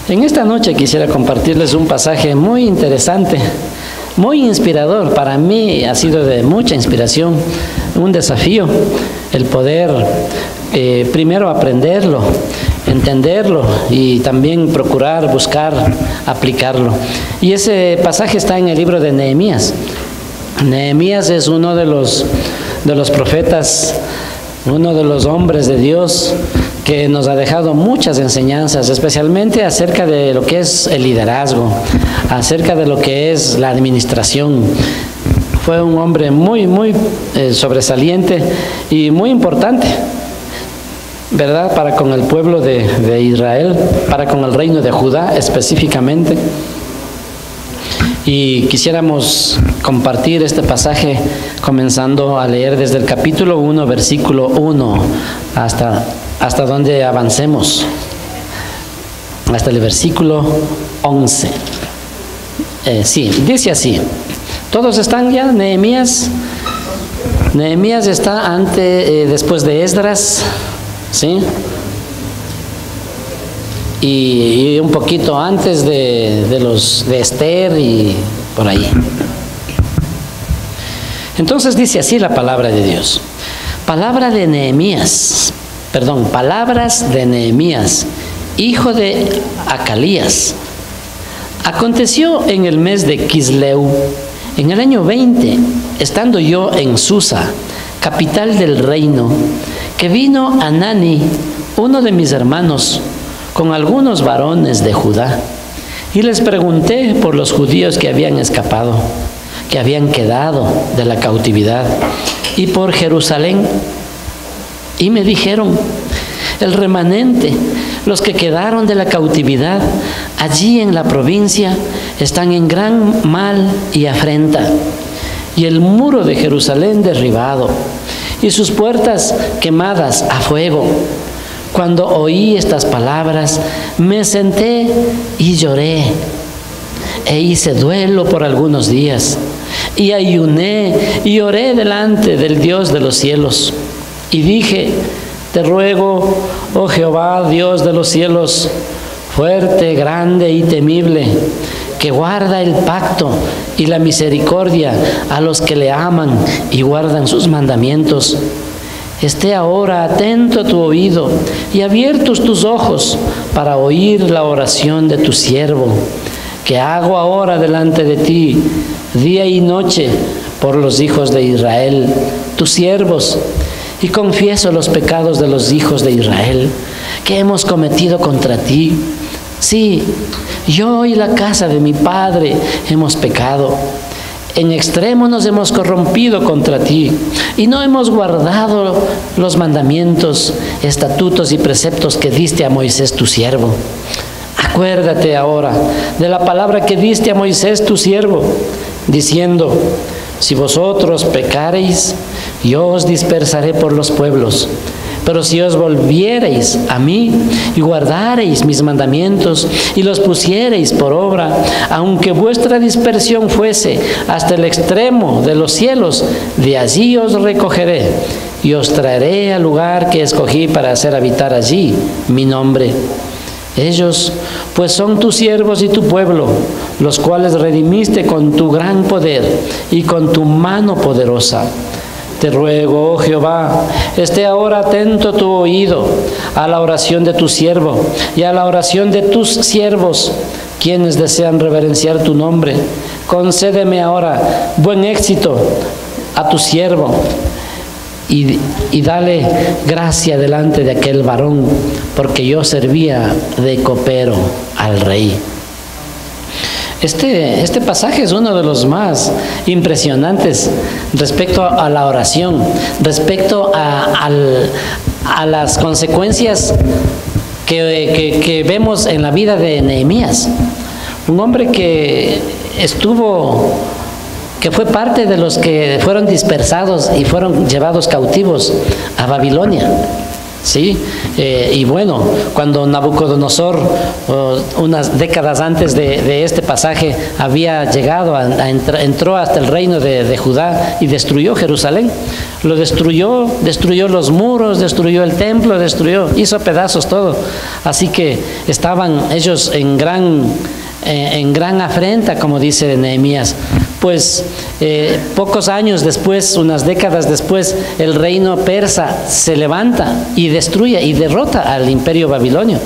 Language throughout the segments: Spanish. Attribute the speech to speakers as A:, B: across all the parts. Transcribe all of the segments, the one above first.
A: En esta noche quisiera compartirles un pasaje muy interesante, muy inspirador. Para mí ha sido de mucha inspiración, un desafío, el poder primero aprenderlo, entenderlo y también procurar, buscar, aplicarlo. Y ese pasaje está en el libro de Nehemías. Nehemías es uno de los profetas, uno de los hombres de Dios que nos ha dejado muchas enseñanzas, especialmente acerca de lo que es el liderazgo, acerca de lo que es la administración. Fue un hombre muy sobresaliente y muy importante, ¿verdad?, para con el pueblo de Israel, para con el reino de Judá específicamente. Y quisiéramos compartir este pasaje comenzando a leer desde el capítulo 1, versículo 1, hasta donde avancemos, hasta el versículo 11. Sí, dice así. ¿Todos están ya? Nehemías está después de Esdras, ¿sí? Y un poquito antes de Esther y por ahí. Entonces dice así la palabra de Dios. Palabras de Nehemías, hijo de Acalías. Aconteció en el mes de Quisleu, en el año 20, estando yo en Susa, capital del reino, que vino Anani, uno de mis hermanos, con algunos varones de Judá, y les pregunté por los judíos que habían escapado, que habían quedado de la cautividad, y por Jerusalén. Y me dijeron: el remanente, los que quedaron de la cautividad allí en la provincia, están en gran mal y afrenta, y el muro de Jerusalén derribado, y sus puertas quemadas a fuego. Cuando oí estas palabras, me senté y lloré, e hice duelo por algunos días, y ayuné y oré delante del Dios de los cielos, y dije: te ruego, oh Jehová, Dios de los cielos, fuerte, grande y temible, que guarda el pacto y la misericordia a los que le aman y guardan sus mandamientos, esté ahora atento tu oído y abiertos tus ojos para oír la oración de tu siervo, que hago ahora delante de ti, día y noche, por los hijos de Israel, tus siervos, y confieso los pecados de los hijos de Israel que hemos cometido contra ti. Sí, yo y la casa de mi padre hemos pecado. En extremo nos hemos corrompido contra ti, y no hemos guardado los mandamientos, estatutos y preceptos que diste a Moisés tu siervo. Acuérdate ahora de la palabra que diste a Moisés tu siervo, diciendo: si vosotros pecareis, yo os dispersaré por los pueblos. Pero si os volviereis a mí y guardareis mis mandamientos y los pusiereis por obra, aunque vuestra dispersión fuese hasta el extremo de los cielos, de allí os recogeré y os traeré al lugar que escogí para hacer habitar allí mi nombre. Ellos pues son tus siervos y tu pueblo, los cuales redimiste con tu gran poder y con tu mano poderosa. Te ruego, oh Jehová, esté ahora atento tu oído a la oración de tu siervo y a la oración de tus siervos, quienes desean reverenciar tu nombre. Concédeme ahora buen éxito a tu siervo y dale gracia delante de aquel varón, porque yo servía de copero al rey. Este pasaje es uno de los más impresionantes respecto a la oración, respecto a las consecuencias que vemos en la vida de Nehemías. Un hombre que fue parte de los que fueron dispersados y fueron llevados cautivos a Babilonia. ¿sí? Y bueno, cuando Nabucodonosor, unas décadas antes de este pasaje, había llegado, entró hasta el reino de Judá y destruyó Jerusalén. Lo destruyó, destruyó los muros, destruyó el templo, hizo pedazos todo. Así que estaban ellos en gran afrenta, como dice Nehemías. Pues pocos años después, unas décadas después, el reino persa se levanta y destruye y derrota al imperio babilonio.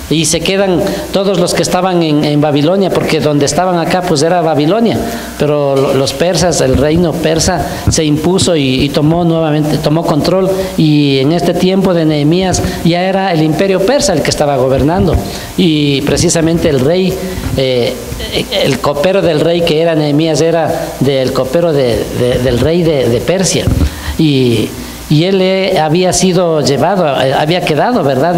A: Y se quedan todos los que estaban en Babilonia, porque donde estaban acá pues era Babilonia, pero los persas, el reino persa se impuso y tomó control, y en este tiempo de Nehemías ya era el imperio persa el que estaba gobernando, y precisamente el rey, el copero del rey que era Nehemías era del copero del rey de Persia, y él había sido llevado, había quedado, ¿verdad?,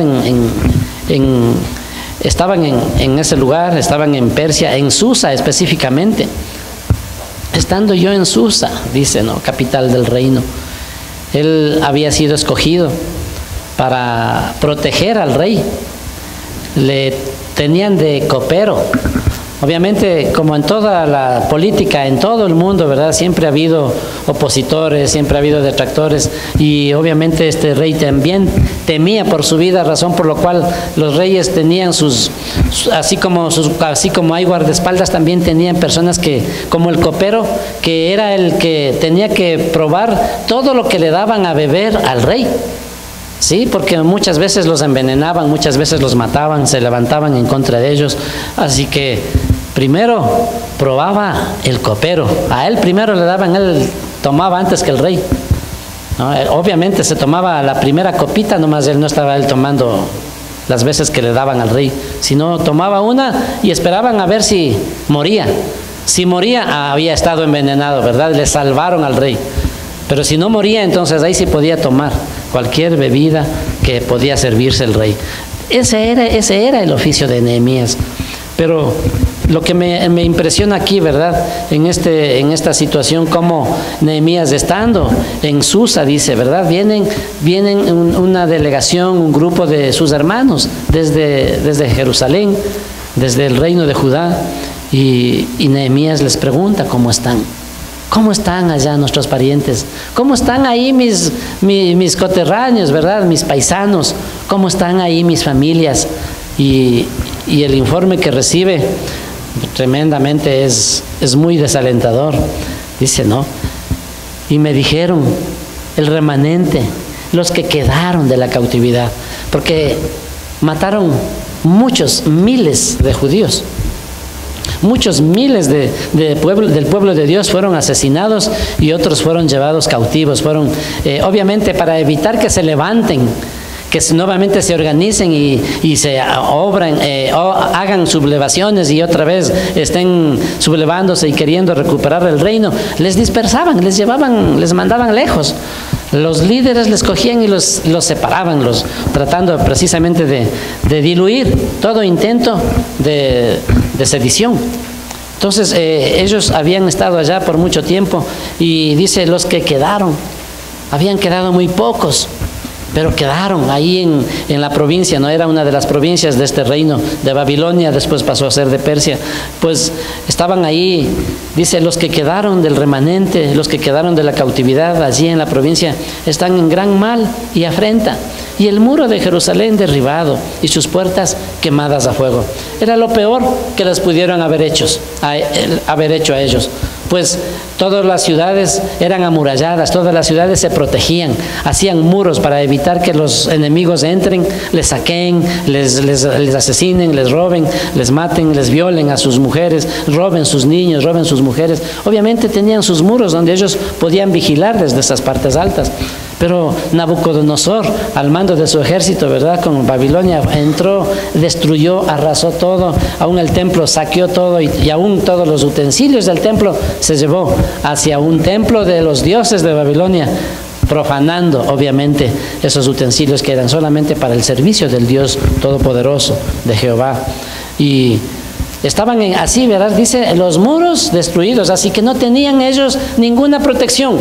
A: estaban en ese lugar, estaban en Persia, en Susa específicamente. Estando yo en Susa, dice, ¿no?, capital del reino, él había sido escogido para proteger al rey. Le tenían de copero. Obviamente, como en toda la política, en todo el mundo, ¿verdad?, siempre ha habido opositores, siempre ha habido detractores, y obviamente este rey también temía por su vida, razón por la cual los reyes tenían así como hay guardaespaldas, también tenían personas como el copero, que era el que tenía que probar todo lo que le daban a beber al rey. Sí, porque muchas veces los envenenaban, muchas veces los mataban, se levantaban en contra de ellos. Así que primero probaba el copero. A él primero le daban, él tomaba antes que el rey, ¿no? Obviamente se tomaba la primera copita, nomás él no estaba tomando las veces que le daban al rey, sino tomaba una y esperaban a ver si moría. Si moría, había estado envenenado, ¿verdad? Le salvaron al rey. Pero si no moría, entonces ahí sí podía tomar cualquier bebida que podía servirse el rey. Ese era el oficio de Nehemías. Pero lo que me impresiona aquí, ¿verdad?, en esta situación, como Nehemías, estando en Susa, dice, ¿verdad?, vienen una delegación, un grupo de sus hermanos desde Jerusalén, desde el reino de Judá, y Nehemías les pregunta cómo están. ¿Cómo están allá nuestros parientes? ¿Cómo están ahí mis coterráneos, ¿verdad?, mis paisanos? ¿Cómo están ahí mis familias? Y el informe que recibe tremendamente es muy desalentador. Dice, ¿no? Y me dijeron, el remanente, los que quedaron de la cautividad, porque mataron muchos miles de judíos. Muchos miles del pueblo de Dios fueron asesinados y otros fueron llevados cautivos. Obviamente, para evitar que se levanten, que nuevamente se organicen y se hagan sublevaciones y otra vez estén sublevándose y queriendo recuperar el reino, les dispersaban, les mandaban lejos. Los líderes les cogían y los separaban, tratando precisamente de diluir todo intento de sedición. Entonces ellos habían estado allá por mucho tiempo, y dice, los que quedaron, habían quedado muy pocos, pero quedaron ahí en la provincia, no era una de las provincias de este reino de Babilonia, después pasó a ser de Persia, pues estaban ahí, dice, los que quedaron del remanente, los que quedaron de la cautividad allí en la provincia, están en gran mal y afrenta, y el muro de Jerusalén derribado y sus puertas quemadas a fuego. Era lo peor que les pudieron haber hecho a ellos. Pues todas las ciudades eran amuralladas, todas las ciudades se protegían, hacían muros para evitar que los enemigos entren, les saquen, les asesinen, les roben, les maten, les violen a sus mujeres, roben sus niños, roben sus mujeres. Obviamente tenían sus muros donde ellos podían vigilar desde esas partes altas. Pero Nabucodonosor, al mando de su ejército, ¿verdad?, con Babilonia, entró, destruyó, arrasó todo, aún el templo saqueó todo, y aún todos los utensilios del templo se llevó hacia un templo de los dioses de Babilonia, profanando obviamente esos utensilios que eran solamente para el servicio del Dios Todopoderoso, de Jehová. Y estaban así, ¿verdad?, dice, los muros destruidos, así que no tenían ellos ninguna protección.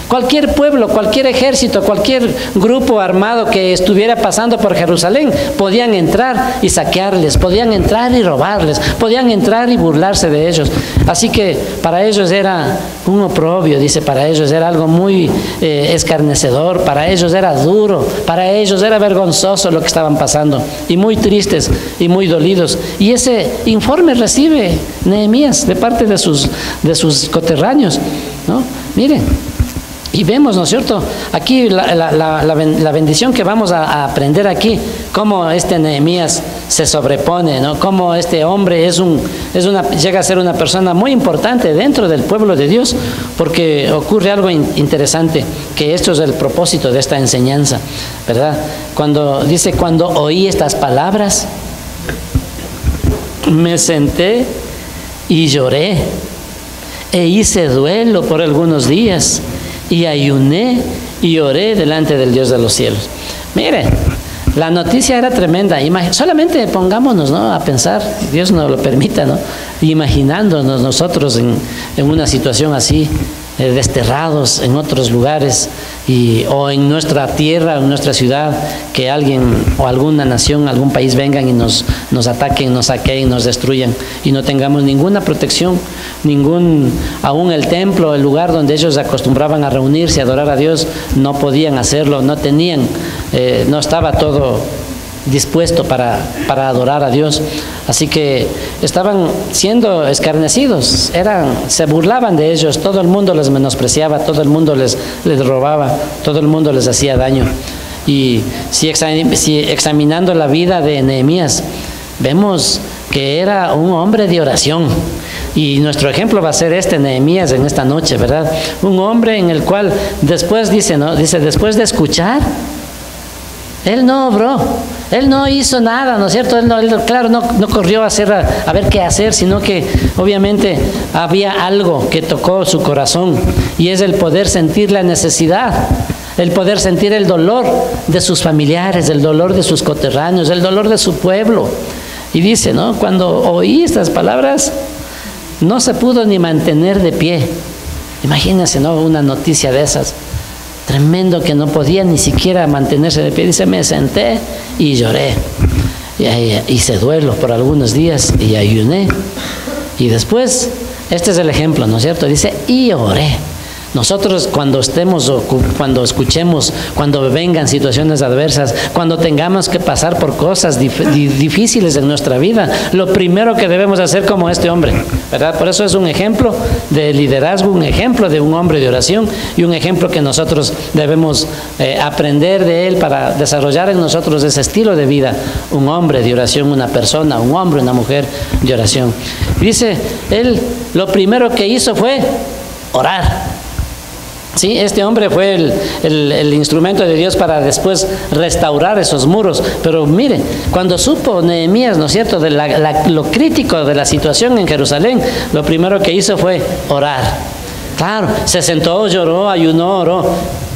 A: Cualquier pueblo, cualquier ejército, cualquier grupo armado que estuviera pasando por Jerusalén, podían entrar y saquearles, podían entrar y robarles, podían entrar y burlarse de ellos. Así que para ellos era un oprobio, dice, para ellos era algo muy escarnecedor, para ellos era duro, para ellos era vergonzoso lo que estaban pasando, y muy tristes y muy dolidos. Y ese informe recibe Nehemías de parte de sus coterráneos, ¿no? Miren, y vemos, ¿no es cierto?, aquí la bendición que vamos a aprender aquí, cómo este Nehemías se sobrepone, ¿no? Cómo este hombre llega a ser una persona muy importante dentro del pueblo de Dios, porque ocurre algo interesante, que esto es el propósito de esta enseñanza, ¿verdad? Cuando oí estas palabras, me senté y lloré, e hice duelo por algunos días, y ayuné y oré delante del Dios de los cielos. Miren, la noticia era tremenda. Solamente pongámonos, ¿no?, a pensar, Dios nos lo permita, ¿no?, imaginándonos nosotros en una situación así, desterrados en otros lugares, o en nuestra tierra, en nuestra ciudad, que alguien o alguna nación, algún país vengan y nos ataquen, nos saqueen, nos destruyan, y no tengamos ninguna protección, aún el templo, el lugar donde ellos acostumbraban a reunirse, a adorar a Dios, no podían hacerlo, no estaba todo dispuesto para adorar a Dios. Así que estaban siendo escarnecidos, se burlaban de ellos, todo el mundo les menospreciaba, todo el mundo les robaba, todo el mundo les hacía daño. Y si examinando la vida de Nehemías, vemos que era un hombre de oración. Y nuestro ejemplo va a ser Nehemías en esta noche, ¿verdad? Un hombre en el cual después después de escuchar, él no obró, él no hizo nada, ¿no es cierto? Él no corrió a ver qué hacer, sino que obviamente había algo que tocó su corazón, y es el poder sentir la necesidad, el poder sentir el dolor de sus familiares, el dolor de sus coterráneos, el dolor de su pueblo. Y dice, ¿no?, cuando oí estas palabras, no se pudo ni mantener de pie. Imagínense, ¿no?, una noticia de esas. Tremendo, que no podía ni siquiera mantenerse de pie. Dice, me senté y lloré, y hice duelo por algunos días y ayuné. Y después, este es el ejemplo, ¿no es cierto? Dice, y oré. Nosotros cuando escuchemos, cuando vengan situaciones adversas, cuando tengamos que pasar por cosas difíciles en nuestra vida, lo primero que debemos hacer como este hombre, ¿verdad? Por eso es un ejemplo de liderazgo, un ejemplo de un hombre de oración, y un ejemplo que nosotros debemos aprender de él para desarrollar en nosotros ese estilo de vida, un hombre de oración, una persona, un hombre, una mujer de oración. Dice, él lo primero que hizo fue orar. Sí, este hombre fue el instrumento de Dios para después restaurar esos muros. Pero mire, cuando supo Nehemías, ¿no es cierto?, de lo crítico de la situación en Jerusalén, lo primero que hizo fue orar. Claro, se sentó, lloró, ayunó, oró,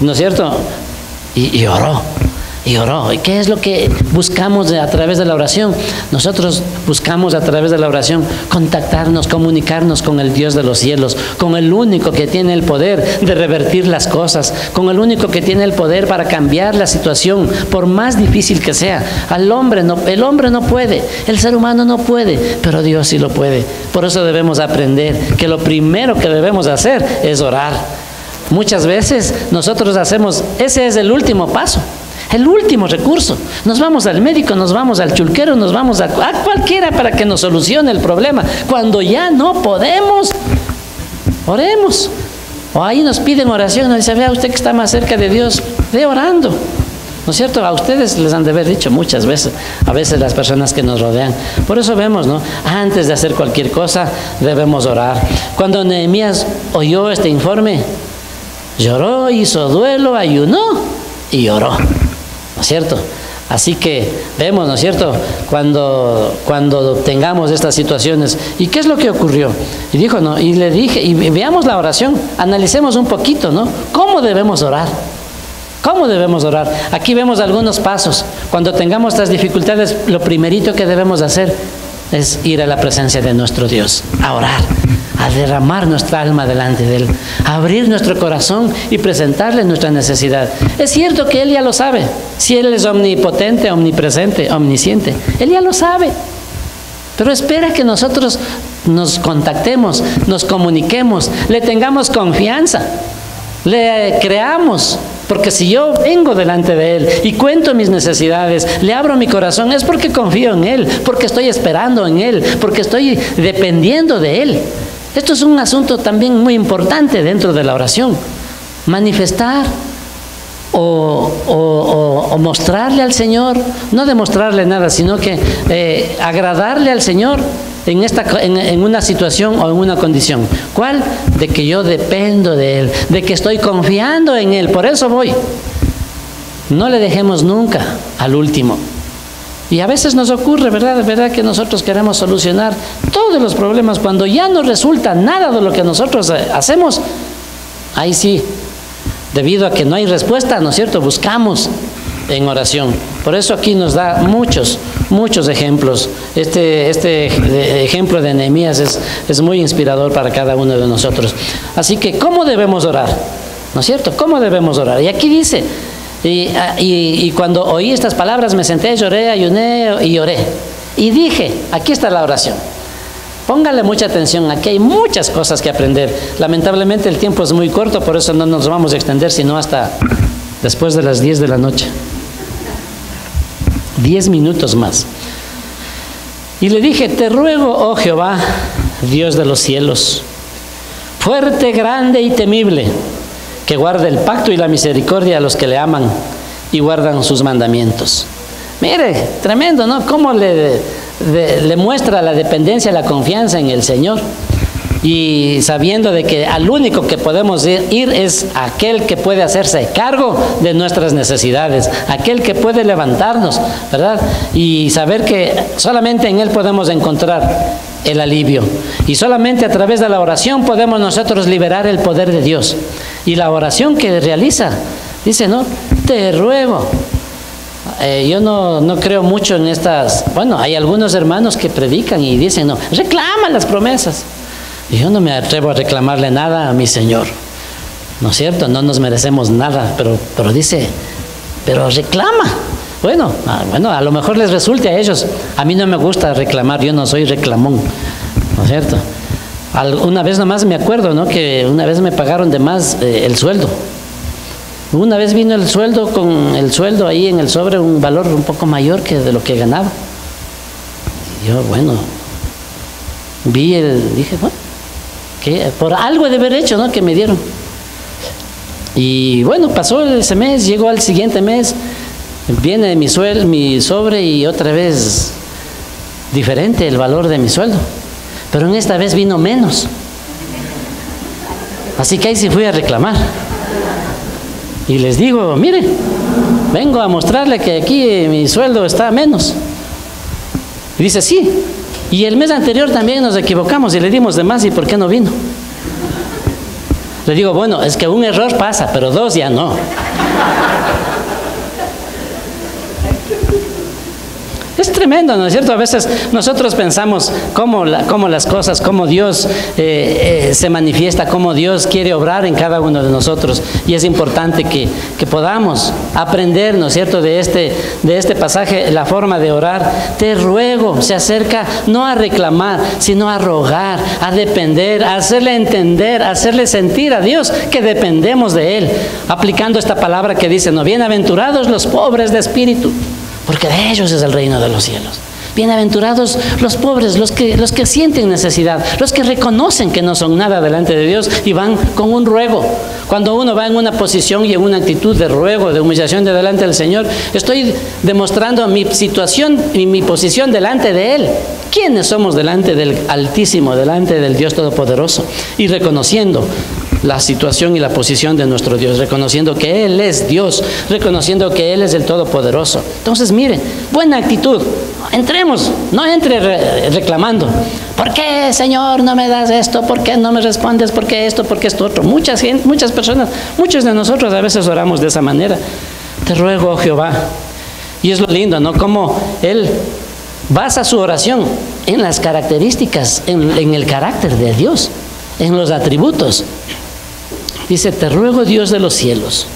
A: ¿no es cierto? Y oró. Y oró. ¿Y qué es lo que buscamos a través de la oración? Nosotros buscamos a través de la oración contactarnos, comunicarnos con el Dios de los cielos, con el único que tiene el poder de revertir las cosas, con el único que tiene el poder para cambiar la situación, por más difícil que sea. El hombre no puede, el ser humano no puede, pero Dios sí lo puede. Por eso debemos aprender que lo primero que debemos hacer es orar. Muchas veces nosotros ese es el último paso. El último recurso. Nos vamos al médico, nos vamos al chulquero, nos vamos a cualquiera para que nos solucione el problema. Cuando ya no podemos, oremos. O ahí nos piden oración, nos dice, vea usted que está más cerca de Dios, ve orando. ¿No es cierto? A ustedes les han de haber dicho muchas veces, a veces las personas que nos rodean. Por eso vemos, ¿no?, antes de hacer cualquier cosa, debemos orar. Cuando Nehemías oyó este informe, lloró, hizo duelo, ayunó y oró. ¿No es cierto? Así que vemos, ¿no es cierto?, cuando tengamos estas situaciones. ¿Y qué es lo que ocurrió? Y dijo, ¿no?, y le dije, y veamos la oración, analicemos un poquito, ¿no?, ¿cómo debemos orar? ¿Cómo debemos orar? Aquí vemos algunos pasos. Cuando tengamos estas dificultades, lo primerito que debemos hacer es ir a la presencia de nuestro Dios, a orar. a derramar nuestra alma delante de Él, a abrir nuestro corazón y presentarle nuestra necesidad. Es cierto que Él ya lo sabe. Si Él es omnipotente, omnipresente, omnisciente, Él ya lo sabe. Pero espera que nosotros nos contactemos, nos comuniquemos, le tengamos confianza, le creamos. Porque si yo vengo delante de Él y cuento mis necesidades, le abro mi corazón, es porque confío en Él, porque estoy esperando en Él, porque estoy dependiendo de Él. Esto es un asunto también muy importante dentro de la oración. Manifestar o mostrarle al Señor, no demostrarle nada, sino que agradarle al Señor en una situación o en una condición. ¿Cuál? De que yo dependo de Él, de que estoy confiando en Él, por eso voy. No le dejemos nunca al último. Y a veces nos ocurre, ¿verdad? Que nosotros queremos solucionar todos los problemas cuando ya no resulta nada de lo que nosotros hacemos. Ahí sí, debido a que no hay respuesta, ¿no es cierto? Buscamos en oración. Por eso aquí nos da muchos ejemplos. Este ejemplo de Nehemías es muy inspirador para cada uno de nosotros. Así que, ¿cómo debemos orar? ¿No es cierto? ¿Cómo debemos orar? Y aquí dice, y cuando oí estas palabras me senté, lloré, ayuné y oré. Y dije, aquí está la oración. Póngale mucha atención, aquí hay muchas cosas que aprender. Lamentablemente el tiempo es muy corto, por eso no nos vamos a extender sino hasta después de las 10 de la noche. 10 minutos más. Y le dije, te ruego, oh Jehová, Dios de los cielos, fuerte, grande y temible, que guarde el pacto y la misericordia a los que le aman y guardan sus mandamientos. Mire, tremendo, ¿no? Cómo le muestra la dependencia, la confianza en el Señor. Y sabiendo de que al único que podemos ir es aquel que puede hacerse cargo de nuestras necesidades, aquel que puede levantarnos, ¿verdad? Y saber que solamente en Él podemos encontrar el alivio. Y solamente a través de la oración podemos nosotros liberar el poder de Dios. Y la oración que realiza, dice, ¿no? Te ruego. Yo no creo mucho en estas. Bueno, hay algunos hermanos que predican y dicen, no, reclama las promesas. Y yo no me atrevo a reclamarle nada a mi Señor, ¿no es cierto? No nos merecemos nada, pero dice, pero reclama. Bueno, a lo mejor les resulte a ellos. A mí no me gusta reclamar, yo no soy reclamón, ¿no es cierto? Una vez nomás me acuerdo, ¿no? Que una vez me pagaron de más el sueldo. Una vez vino el sueldo con el sueldo ahí en el sobre, un valor un poco mayor que de lo que ganaba. Y yo, bueno, dije, bueno, que por algo he de haber hecho, ¿no? Que me dieron. Y bueno, pasó ese mes, llegó al siguiente mes, viene mi sobre y otra vez diferente el valor de mi sueldo. Pero en esta vez vino menos. Así que ahí sí fui a reclamar. Y les digo, mire, vengo a mostrarle que aquí mi sueldo está menos. Y dice, sí. Y el mes anterior también nos equivocamos y le dimos de más, ¿y por qué no vino? Le digo, bueno, es que un error pasa, pero dos ya no. Es tremendo, ¿no es cierto? A veces nosotros pensamos cómo las cosas, cómo Dios se manifiesta, cómo Dios quiere obrar en cada uno de nosotros. Y es importante que podamos aprender, ¿no es cierto?, de este pasaje, la forma de orar. Te ruego, se acerca no a reclamar, sino a rogar, a depender, a hacerle entender, a hacerle sentir a Dios que dependemos de Él. Aplicando esta palabra que dice, no, bienaventurados los pobres de espíritu, porque de ellos es el reino de los cielos. Bienaventurados los pobres, los que sienten necesidad, los que reconocen que no son nada delante de Dios y van con un ruego. Cuando uno va en una posición y en una actitud de ruego, de humillación de delante del Señor, estoy demostrando mi situación y mi posición delante de Él. ¿Quiénes somos delante del Altísimo, delante del Dios Todopoderoso? Y reconociendo la situación y la posición de nuestro Dios, reconociendo que Él es Dios, reconociendo que Él es el Todopoderoso. Entonces, miren, buena actitud. Entremos, no entre reclamando. ¿Por qué, Señor, no me das esto? ¿Por qué no me respondes? ¿Por qué esto? ¿Por qué esto otro? Muchas personas, muchos de nosotros a veces oramos de esa manera. Te ruego, oh Jehová. Y es lo lindo, ¿no? Como Él basa su oración en las características, en el carácter de Dios. en los atributos. Dice, te ruego Dios de los cielos.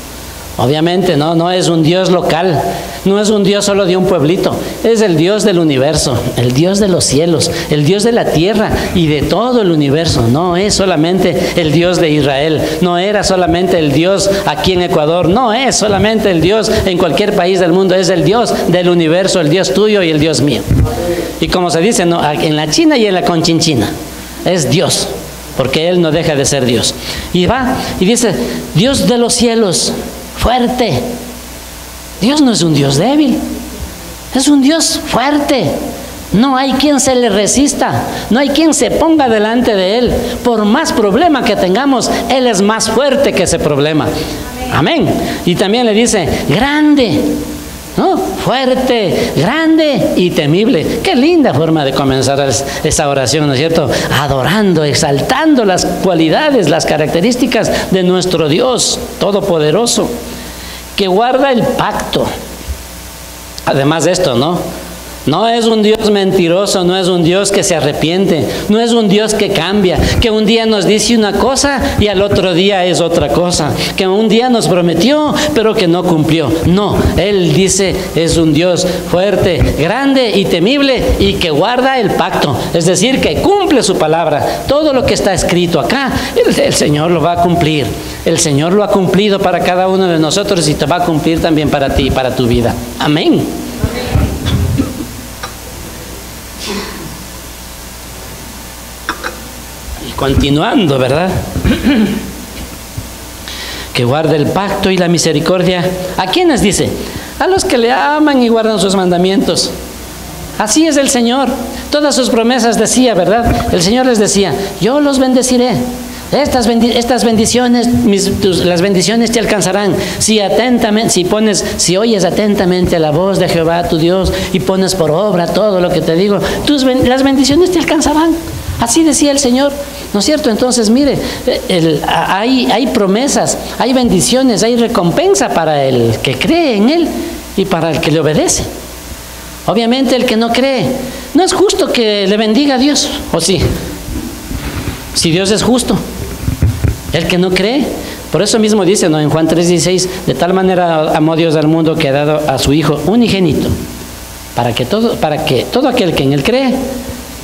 A: Obviamente no es un Dios local, no es un Dios solo de un pueblito, es el Dios del universo, el Dios de los cielos, el Dios de la tierra y de todo el universo. No es solamente el Dios de Israel, no era solamente el Dios aquí en Ecuador, no es solamente el Dios en cualquier país del mundo, es el Dios del universo, el Dios tuyo y el Dios mío. Y como se dice, ¿no?, en la China y en la Conchinchina, es Dios, porque Él no deja de ser Dios. Y va y dice, Dios de los cielos, fuerte. Dios no es un Dios débil, es un Dios fuerte. No hay quien se le resista, no hay quien se ponga delante de Él. Por más problema que tengamos, Él es más fuerte que ese problema. Amén. Y también le dice, grande, ¿no? Fuerte, grande y temible. Qué linda forma de comenzar esa oración, ¿no es cierto? Adorando, exaltando las cualidades, las características de nuestro Dios todopoderoso, que guarda el pacto. Además de esto, no es un Dios mentiroso, no es un Dios que se arrepiente, no es un Dios que cambia, que un día nos dice una cosa y al otro día es otra cosa, que un día nos prometió pero que no cumplió. No, Él dice, es un Dios fuerte, grande y temible y que guarda el pacto, es decir, que cumple su palabra. Todo lo que está escrito acá, el Señor lo va a cumplir. El Señor lo ha cumplido para cada uno de nosotros y te va a cumplir también para ti y para tu vida. Amén. Continuando, ¿verdad? Que guarde el pacto y la misericordia. ¿A quiénes dice? A los que le aman y guardan sus mandamientos. Así es el Señor. Todas sus promesas decía, ¿verdad? El Señor les decía, yo los bendeciré. Estas bendiciones, las bendiciones te alcanzarán si oyes atentamente la voz de Jehová tu Dios y pones por obra todo lo que te digo, las bendiciones te alcanzarán. Así decía el Señor, ¿no es cierto? Entonces, mire, hay promesas, hay bendiciones, hay recompensa para el que cree en Él y para el que le obedece. Obviamente el que no cree, no es justo que le bendiga a Dios, ¿o sí? Si Dios es justo, el que no cree, por eso mismo dice, ¿no?, en Juan 3:16, de tal manera amó Dios al mundo que ha dado a su Hijo unigénito, para que todo aquel que en Él cree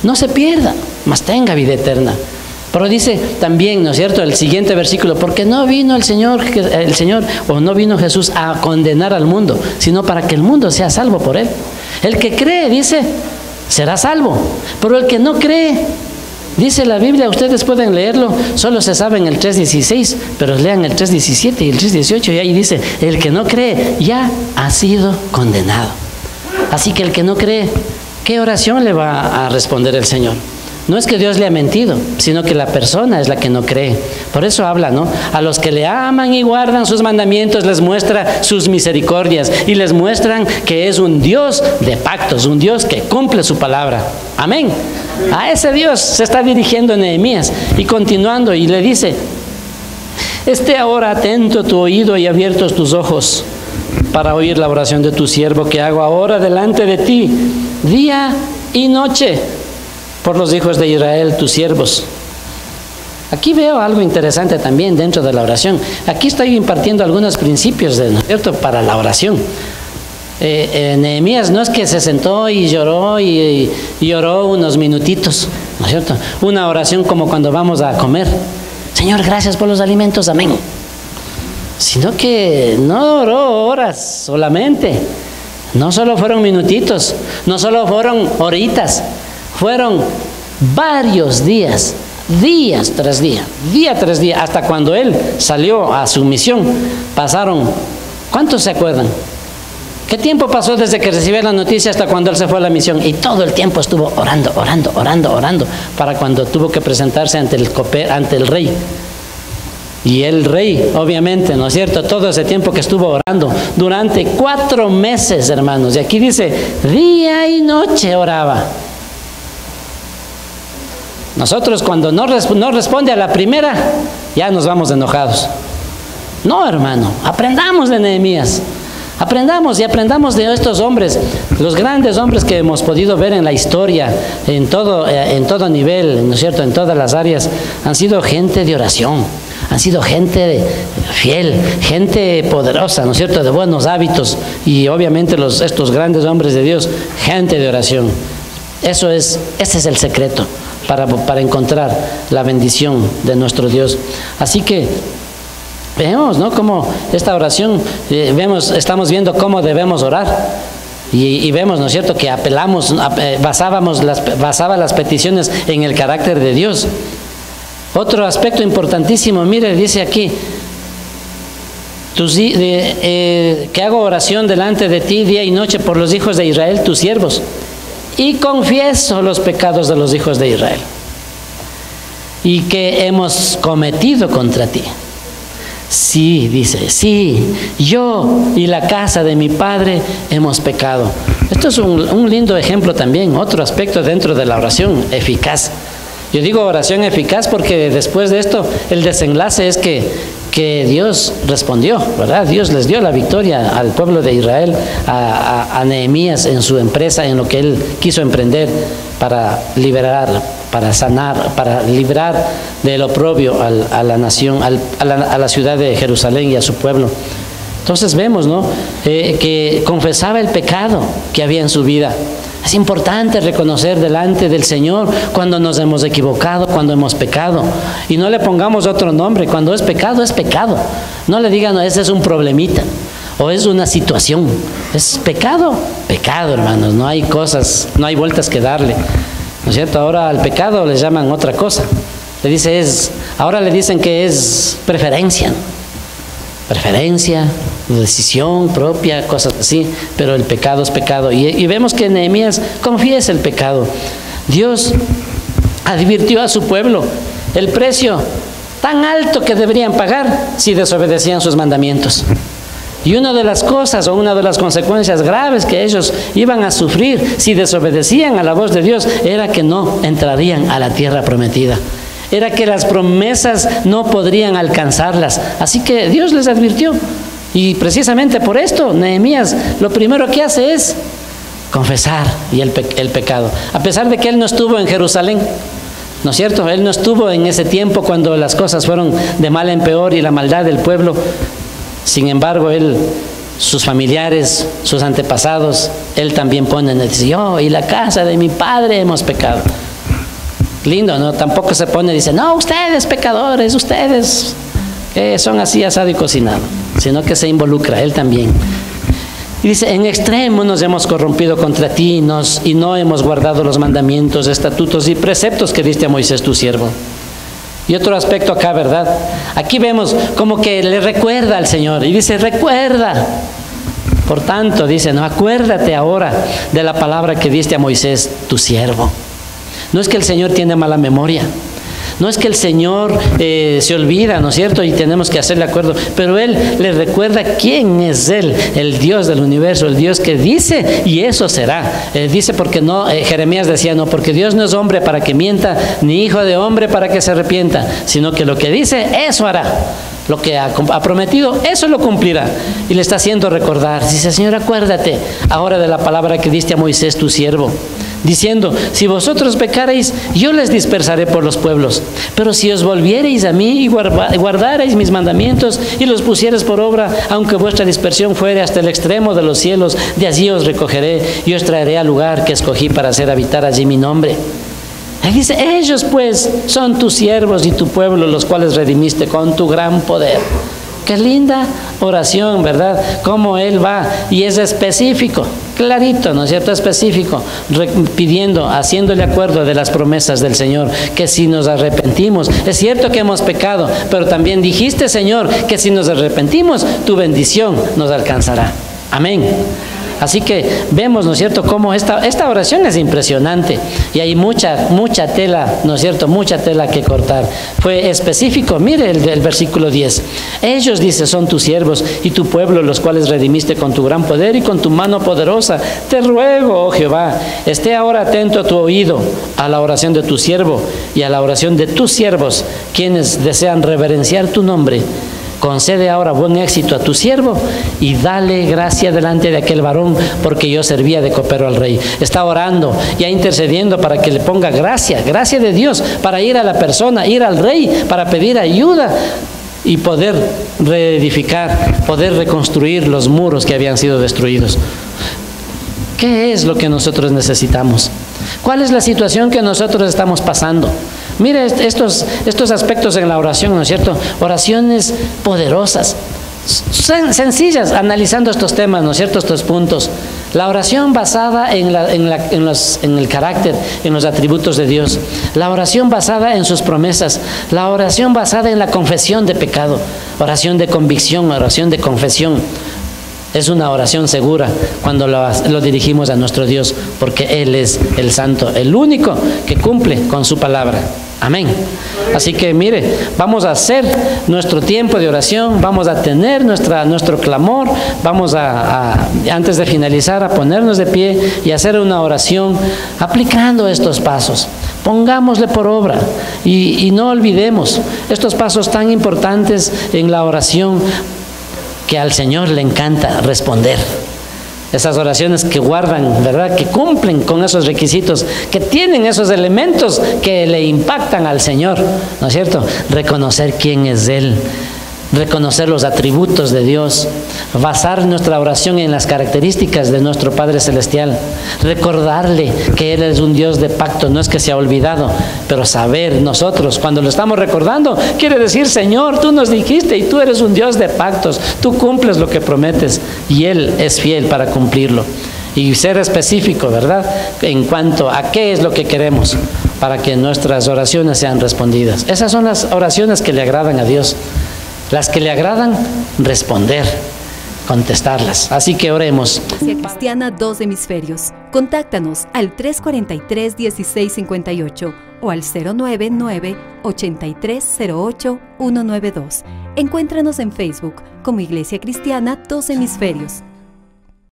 A: no se pierda, mas tenga vida eterna. Pero dice también, ¿no es cierto?, el siguiente versículo, porque no vino el Señor, o no vino Jesús a condenar al mundo, sino para que el mundo sea salvo por Él. El que cree, dice, será salvo, pero el que no cree, dice la Biblia, ustedes pueden leerlo, solo se sabe en el 3:16, pero lean el 3:17 y el 3:18 y ahí dice, el que no cree ya ha sido condenado. Así que el que no cree, ¿qué oración le va a responder el Señor? No es que Dios le ha mentido, sino que la persona es la que no cree. Por eso habla, ¿no? A los que le aman y guardan sus mandamientos les muestra sus misericordias y les muestran que es un Dios de pactos, un Dios que cumple su palabra. Amén. A ese Dios se está dirigiendo Nehemías y continuando y le dice, esté ahora atento tu oído y abiertos tus ojos para oír la oración de tu siervo que hago ahora delante de ti, día y noche, por los hijos de Israel, tus siervos. Aquí veo algo interesante también dentro de la oración. Aquí estoy impartiendo algunos principios, ¿no es cierto?, para la oración. Nehemías no es que se sentó y lloró y lloró unos minutitos, ¿no es cierto? Una oración como cuando vamos a comer. Señor, gracias por los alimentos, amén. Sino que no oró horas solamente. No solo fueron minutitos, no solo fueron horitas, fueron varios días, día tras día, hasta cuando él salió a su misión. Pasaron, ¿cuántos se acuerdan? ¿Qué tiempo pasó desde que recibió la noticia hasta cuando él se fue a la misión? Y todo el tiempo estuvo orando, para cuando tuvo que presentarse ante el rey. Y el rey, obviamente, ¿no es cierto?, todo ese tiempo que estuvo orando, durante 4 meses, hermanos. Y aquí dice, día y noche oraba. Nosotros cuando no responde a la primera, ya nos vamos enojados. No, hermano, aprendamos de Nehemías. Aprendamos y aprendamos de estos hombres, los grandes hombres que hemos podido ver en la historia, en todo nivel, ¿no es cierto?, en todas las áreas, han sido gente de oración, han sido gente fiel, gente poderosa, ¿no es cierto?, de buenos hábitos, y obviamente estos grandes hombres de Dios, gente de oración. Ese es el secreto para encontrar la bendición de nuestro Dios. Así que vemos, ¿no?, cómo esta oración, estamos viendo cómo debemos orar. Y vemos, ¿no es cierto?, que basaba las peticiones en el carácter de Dios. Otro aspecto importantísimo, mire, dice aquí, que hago oración delante de ti día y noche por los hijos de Israel, tus siervos, y confieso los pecados de los hijos de Israel, y que hemos cometido contra ti. Sí, dice, sí, yo y la casa de mi padre hemos pecado. Esto es un lindo ejemplo también, otro aspecto dentro de la oración eficaz. Yo digo oración eficaz porque después de esto el desenlace es que Dios respondió, ¿verdad? Dios les dio la victoria al pueblo de Israel, a Nehemías en su empresa, en lo que él quiso emprender para liberar, para sanar, para librar del oprobio a la nación, a la ciudad de Jerusalén y a su pueblo. Entonces vemos, ¿no?, que confesaba el pecado que había en su vida. Es importante reconocer delante del Señor cuando nos hemos equivocado, cuando hemos pecado. Y no le pongamos otro nombre. Cuando es pecado, es pecado. No le digan, no, ese es un problemita o es una situación. Es pecado, pecado, hermanos. No hay cosas, no hay vueltas que darle, ¿no es cierto? Ahora al pecado le llaman otra cosa. Ahora le dicen que es preferencia, decisión propia, cosas así, pero el pecado es pecado. Y vemos que Nehemías confiesa el pecado. Dios advirtió a su pueblo el precio tan alto que deberían pagar si desobedecían sus mandamientos. Y una de las cosas o una de las consecuencias graves que ellos iban a sufrir si desobedecían a la voz de Dios era que no entrarían a la tierra prometida. Era que las promesas no podrían alcanzarlas. Así que Dios les advirtió. Y precisamente por esto, Nehemías lo primero que hace es confesar el pecado. A pesar de que él no estuvo en Jerusalén, ¿no es cierto? Él no estuvo en ese tiempo cuando las cosas fueron de mal en peor y la maldad del pueblo. Sin embargo, sus familiares, sus antepasados, él también pone, dice, yo y la casa de mi padre hemos pecado. Lindo, ¿no? Tampoco se pone, dice, no, ustedes pecadores, ustedes que son así asado y cocinado, sino que se involucra, él también. Y dice, en extremo nos hemos corrompido contra ti y no hemos guardado los mandamientos, estatutos y preceptos que diste a Moisés tu siervo. Y otro aspecto acá, ¿verdad? Aquí vemos como que le recuerda al Señor y dice, recuerda. Por tanto, dice, no, acuérdate ahora de la palabra que diste a Moisés tu siervo. No es que el Señor tiene mala memoria. No es que el Señor se olvida, ¿no es cierto? Y tenemos que hacerle acuerdo. Pero Él le recuerda quién es Él, el Dios del universo, el Dios que dice y eso será. Dice porque no, Jeremías decía, no, porque Dios no es hombre para que mienta, ni hijo de hombre para que se arrepienta, sino que lo que dice, eso hará. Lo que ha prometido, eso lo cumplirá. Y le está haciendo recordar. Dice, Señor, acuérdate ahora de la palabra que diste a Moisés tu siervo, diciendo, si vosotros pecareis, yo les dispersaré por los pueblos. Pero si os volviereis a mí y guardareis mis mandamientos y los pusiereis por obra, aunque vuestra dispersión fuere hasta el extremo de los cielos, de allí os recogeré y os traeré al lugar que escogí para hacer habitar allí mi nombre. Ahí dice, ellos pues son tus siervos y tu pueblo, los cuales redimiste con tu gran poder. Qué linda oración, ¿verdad? Cómo Él va y es específico, clarito, ¿no es cierto? Específico, pidiendo, haciéndole acuerdo de las promesas del Señor, que si nos arrepentimos, es cierto que hemos pecado, pero también dijiste, Señor, que si nos arrepentimos, tu bendición nos alcanzará. Amén. Así que vemos, ¿no es cierto?, cómo esta oración es impresionante y hay mucha tela, ¿no es cierto?, mucha tela que cortar. Fue específico, mire el versículo 10. Ellos, dice, son tus siervos y tu pueblo, los cuales redimiste con tu gran poder y con tu mano poderosa. Te ruego, oh Jehová, esté ahora atento a tu oído, a la oración de tu siervo y a la oración de tus siervos, quienes desean reverenciar tu nombre. concede ahora buen éxito a tu siervo y dale gracia delante de aquel varón, porque yo servía de copero al rey. Está orando, ya intercediendo para que le ponga gracia de Dios, para ir a la persona, ir al rey, para pedir ayuda y poder reedificar, poder reconstruir los muros que habían sido destruidos. ¿Qué es lo que nosotros necesitamos? ¿Cuál es la situación que nosotros estamos pasando? Mire estos aspectos en la oración, ¿no es cierto? Oraciones poderosas, sencillas, analizando estos temas, ¿no es cierto? Estos puntos. La oración basada en el carácter, en los atributos de Dios. La oración basada en sus promesas. La oración basada en la confesión de pecado. Oración de convicción, oración de confesión. Es una oración segura cuando lo dirigimos a nuestro Dios, porque Él es el Santo, el único que cumple con su palabra. Amén. Así que mire, vamos a hacer nuestro tiempo de oración, vamos a tener nuestro clamor, vamos antes de finalizar, a ponernos de pie y hacer una oración aplicando estos pasos. Pongámosle por obra y no olvidemos estos pasos tan importantes en la oración, que al Señor le encanta responder. Esas oraciones que guardan, ¿verdad? Que cumplen con esos requisitos, que tienen esos elementos que le impactan al Señor, ¿no es cierto? Reconocer quién es Él, reconocer los atributos de Dios, basar nuestra oración en las características de nuestro Padre Celestial, recordarle que Él es un Dios de pacto, no es que se ha olvidado, pero saber nosotros, cuando lo estamos recordando, quiere decir: Señor, tú nos dijiste y tú eres un Dios de pactos, tú cumples lo que prometes y Él es fiel para cumplirlo. Y ser específico, ¿verdad?, en cuanto a qué es lo que queremos para que nuestras oraciones sean respondidas. Esas son las oraciones que le agradan a Dios. Las que le agradan, responder, contestarlas. Así que oremos.
B: Iglesia Cristiana Dos Hemisferios. Contáctanos al 343-1658 o al 099-8308-192. Encuéntranos en Facebook como Iglesia Cristiana Dos Hemisferios.